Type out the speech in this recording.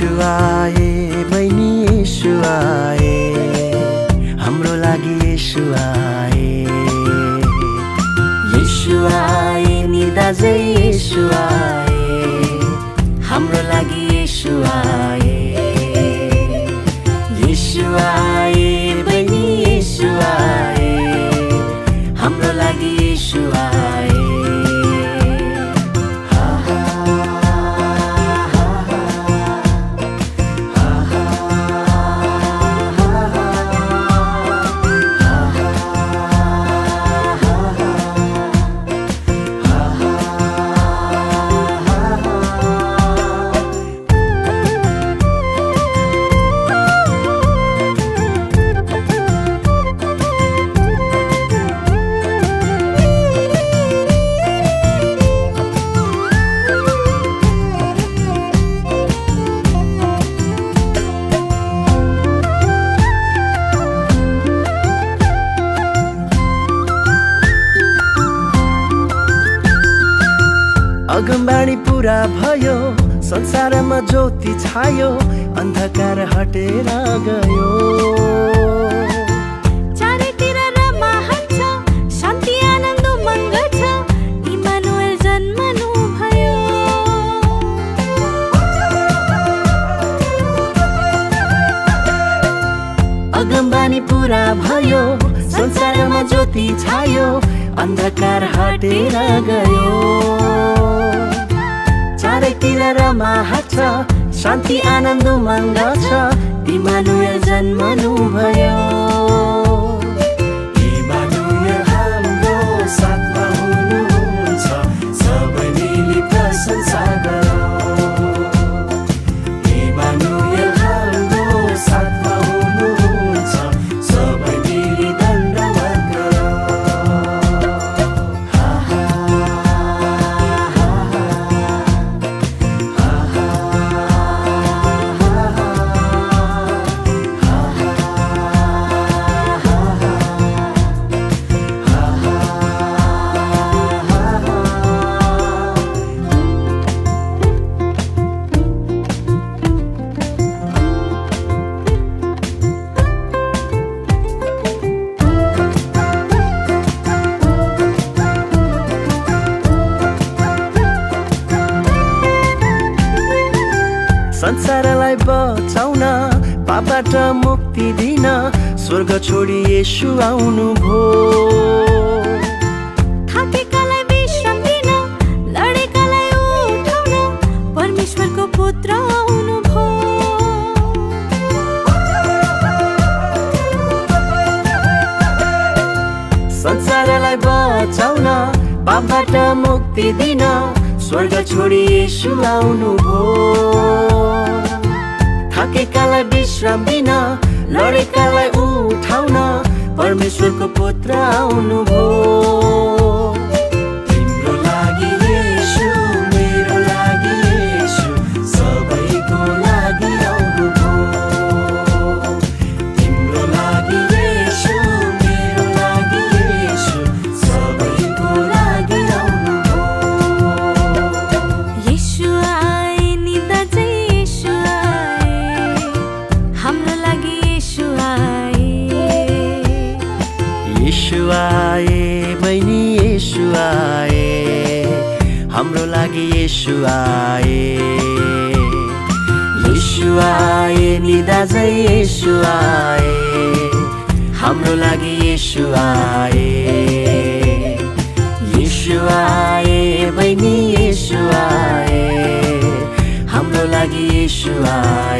यीशु आए बहिनी यीशु आए हाम्रो लागि यीशु आए नि दाजै यीशु आए हाम्रो लागि यीशु आए बहिनी यीशु आए हाम्रो लागि यीशु आए अगमबाणी पूरा भयो संसारमा ज्योति छायो अन्धकार हटेर गयो चारैतिर रमाहट छ शान्ति आनन्द उमङ्ग छ इमानुएल जन्मनु भयो अगमबाणी पूरा भयो संसारमा ज्योति छायो अन्धकार हटेर गयो चारैतिर रमाहट छ शान्ति आनन्द उमङ्ग छ इमानुएल जन्मनु भयो इमानुएल हाम्रो साथमा हुनुहुन्छ सबै मिली प्रशंसा गरौँ इमानुएल हाम्रो साथमा हुनुहुन्छ सबै मिली धन्यवाद गरौँ संसारलाई बचाउन पापबाट मुक्ति दिन स्वर्ग छोडी येशू आउनु भो थाकेकालाई विश्राम दिन लडेकालाई उठाउन परमेश्वरको पुत्र आउनु भो संसारलाई बचाउन पापबाट मुक्ति दिन स्वर्ग छोडी येशू आउनु भो थाकेकालाई विश्राम दिन लडेकालाई उठाउन परमेश्वरको पुत्र आउनु भो तिम्रो लागि येशू मेरो लागि येशू सबैको लागि आउनु भो तिम्रो लागि येशू मेरो लागि येशू सबैको लागि आउनु भो यीशु आए नि दाजै यीशु आए हाम्रो लागि यीशु आए बहिनी यीशु आए हाम्रो लागि यीशु आए नि दाजै यीशु आए हाम्रो लागि यीशु आए बहिनी यीशु आए हाम्रो लागि यीशु आए